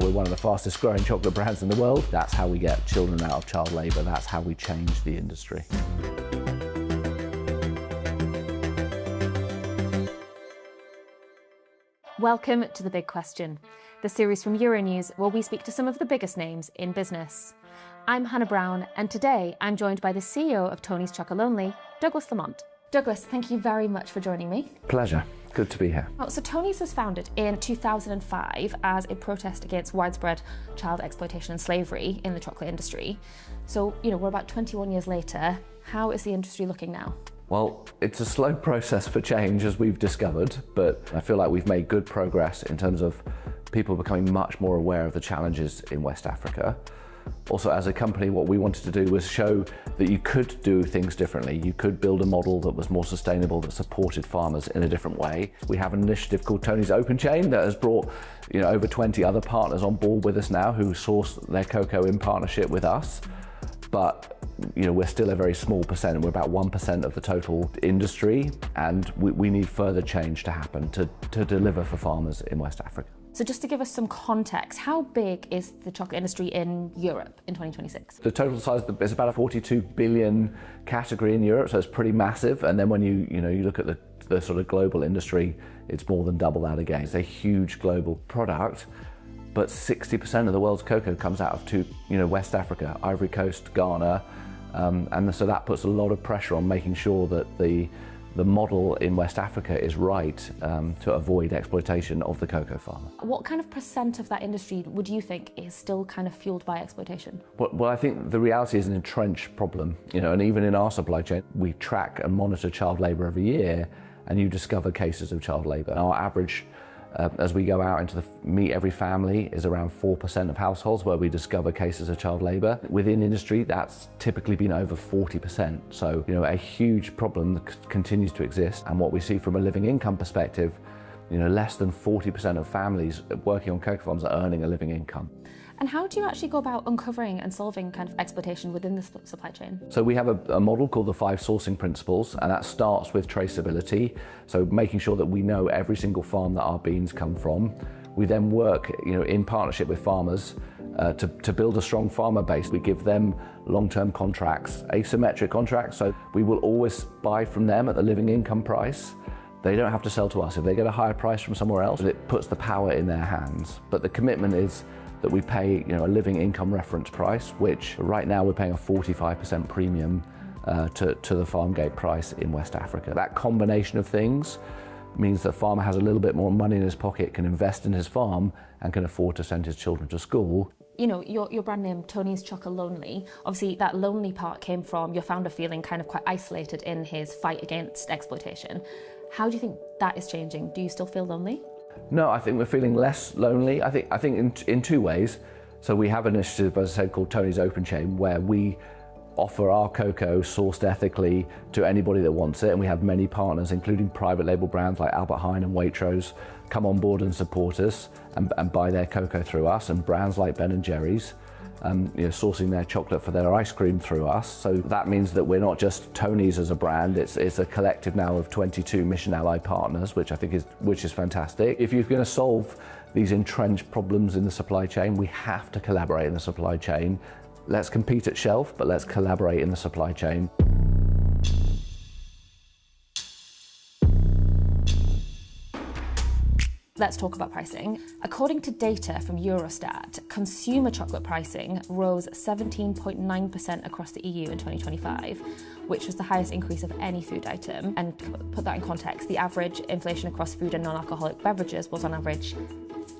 We're one of the fastest growing chocolate brands in the world. That's how we get children out of child labour. That's how we change the industry. Welcome to The Big Question, the series from Euronews where we speak to some of the biggest names in business. I'm Hannah Brown, and today I'm joined by the CEO of Tony's Chocolonely, Douglas Lamont. Douglas, thank you very much for joining me. Pleasure. Good to be here. So Tony's was founded in 2005 as a protest against widespread child exploitation and slavery in the chocolate industry. So, we're about 21 years later. How is the industry looking now? Well, it's a slow process for change, as we've discovered, but I feel like we've made good progress in terms of people becoming much more aware of the challenges in West Africa. Also, as a company, what we wanted to do was show that you could do things differently. You could build a model that was more sustainable, that supported farmers in a different way. We have an initiative called Tony's Open Chain that has brought over 20 other partners on board with us now who source their cocoa in partnership with us. But we're still a very small percent. We're about 1% of the total industry, and we need further change to happen to deliver for farmers in West Africa. So just to give us some context, how big is the chocolate industry in Europe in 2026? The total size is about a 42 billion category in Europe, so it's pretty massive. And then when you look at the sort of global industry, it's more than double that again. It's a huge global product. But 60% of the world's cocoa comes out of West Africa, Ivory Coast, Ghana, and so that puts a lot of pressure on making sure that the model in West Africa is right to avoid exploitation of the cocoa farmer. What kind of percent of that industry would you think is still kind of fueled by exploitation? Well, I think the reality is an entrenched problem, and even in our supply chain, we track and monitor child labour every year, and you discover cases of child labour. Our average as we go out into meet every family is around 4% of households where we discover cases of child labour. Within industry, that's typically been over 40%. So, a huge problem that continues to exist. And what we see from a living income perspective, less than 40% of families working on cocoa farms are earning a living income. And how do you actually go about uncovering and solving kind of exploitation within the supply chain? So we have a model called the 5 sourcing principles, and that starts with traceability. So making sure that we know every single farm that our beans come from. We then work, in partnership with farmers to build a strong farmer base. We give them long-term contracts, asymmetric contracts. So we will always buy from them at the living income price. They don't have to sell to us. If they get a higher price from somewhere else, it puts the power in their hands. But the commitment is that we pay a living income reference price, which right now we're paying a 45% premium to the farm gate price in West Africa. That combination of things means the farmer has a little bit more money in his pocket, can invest in his farm, and can afford to send his children to school. Your brand name, Tony's Chocolonely, obviously that lonely part came from your founder feeling kind of quite isolated in his fight against exploitation. How do you think that is changing? Do you still feel lonely? No, I think we're feeling less lonely. I think in 2 ways. So we have an initiative, as I said, called Tony's Open Chain, where we offer our cocoa sourced ethically to anybody that wants it. And we have many partners, including private label brands like Albert Heijn and Waitrose, come on board and support us and buy their cocoa through us, and brands like Ben & Jerry's. Sourcing their chocolate for their ice cream through us. So that means that we're not just Tony's as a brand, it's a collective now of 22 Mission Ally partners, which I think is fantastic. If you're going to solve these entrenched problems in the supply chain, we have to collaborate in the supply chain. Let's compete at shelf, but let's collaborate in the supply chain. Let's talk about pricing. According to data from Eurostat, consumer chocolate pricing rose 17.9% across the EU in 2025, which was the highest increase of any food item. And to put that in context, the average inflation across food and non-alcoholic beverages was on average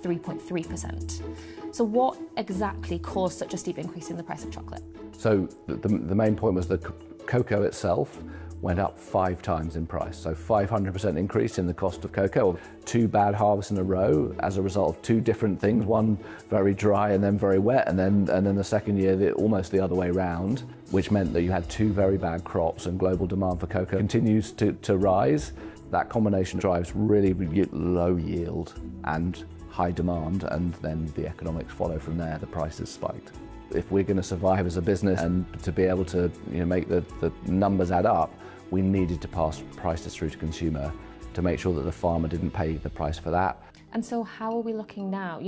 3.3%. So what exactly caused such a steep increase in the price of chocolate? So the main point was the cocoa itself went up 5 times in price. So 500% increase in the cost of cocoa. 2 bad harvests in a row as a result of 2 different things, one very dry and then very wet, and then the second year almost the other way round, which meant that you had 2 very bad crops, and global demand for cocoa continues to rise. That combination drives really low yield and high demand, and then the economics follow from there. The prices spiked. If we're going to survive as a business and to be able to make the numbers add up, we needed to pass prices through to consumer to make sure that the farmer didn't pay the price for that. And so how are we looking now?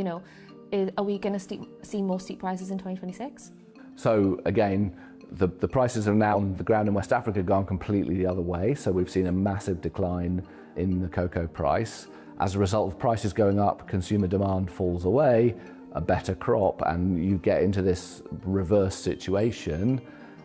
Are we going to see more steep rises in 2026? So again, the prices have now on the ground in West Africa gone completely the other way. So we've seen a massive decline in the cocoa price. As a result of prices going up, consumer demand falls away, a better crop, and you get into this reverse situation.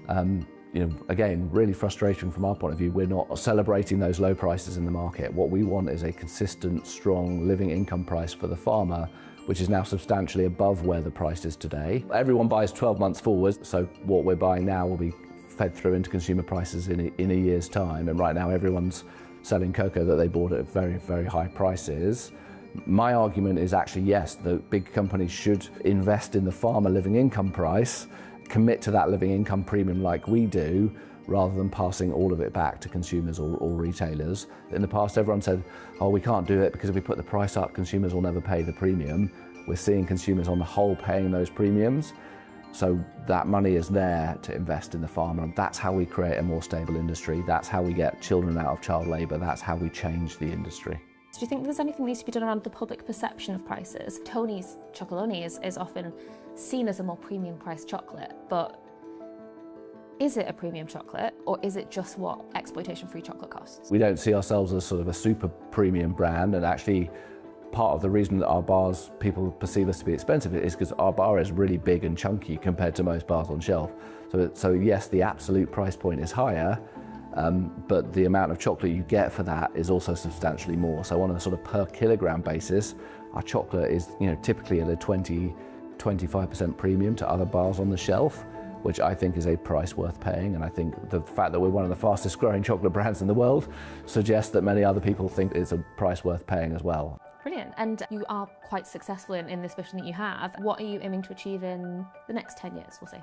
Again, really frustrating from our point of view. We're not celebrating those low prices in the market. What we want is a consistent, strong living income price for the farmer, which is now substantially above where the price is today. Everyone buys 12 months forward, so what we're buying now will be fed through into consumer prices in a year's time. And right now everyone's selling cocoa that they bought at very, very high prices. My argument is actually, yes, the big companies should invest in the farmer living income price, commit to that living income premium like we do, rather than passing all of it back to consumers or retailers. In the past, everyone said, oh, we can't do it because if we put the price up, consumers will never pay the premium. We're seeing consumers on the whole paying those premiums. So that money is there to invest in the farmer. And that's how we create a more stable industry. That's how we get children out of child labour. That's how we change the industry. Do you think there's anything that needs to be done around the public perception of prices? Tony's Chocolonely is often seen as a more premium priced chocolate, but is it a premium chocolate, or is it just what exploitation-free chocolate costs? We don't see ourselves as sort of a super premium brand, and actually part of the reason that our bars, people perceive us to be expensive, is because our bar is really big and chunky compared to most bars on shelf. So yes, the absolute price point is higher, but the amount of chocolate you get for that is also substantially more. So on a sort of per kilogram basis, our chocolate is typically at a 20–25% premium to other bars on the shelf, which I think is a price worth paying. And I think the fact that we're one of the fastest growing chocolate brands in the world suggests that many other people think it's a price worth paying as well. Brilliant. And you are quite successful in this vision that you have. What are you aiming to achieve in the next 10 years, we'll say?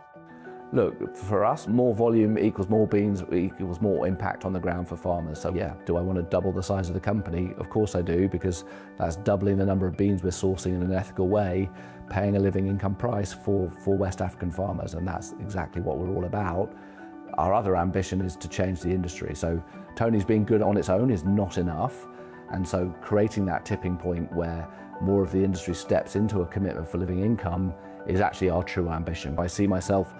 Look, for us, more volume equals more beans equals more impact on the ground for farmers. So yeah, do I want to double the size of the company? Of course I do, because that's doubling the number of beans we're sourcing in an ethical way, paying a living income price for West African farmers, and that's exactly what we're all about. Our other ambition is to change the industry. So Tony's being good on its own is not enough, and so creating that tipping point where more of the industry steps into a commitment for living income is actually our true ambition. I see myself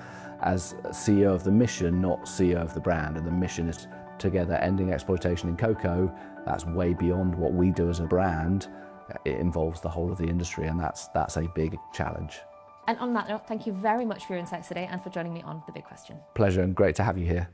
as CEO of the mission, not CEO of the brand, and the mission is together ending exploitation in cocoa. That's way beyond what we do as a brand. It involves the whole of the industry, and that's a big challenge. And on that note, thank you very much for your insights today and for joining me on The Big Question. Pleasure, and great to have you here.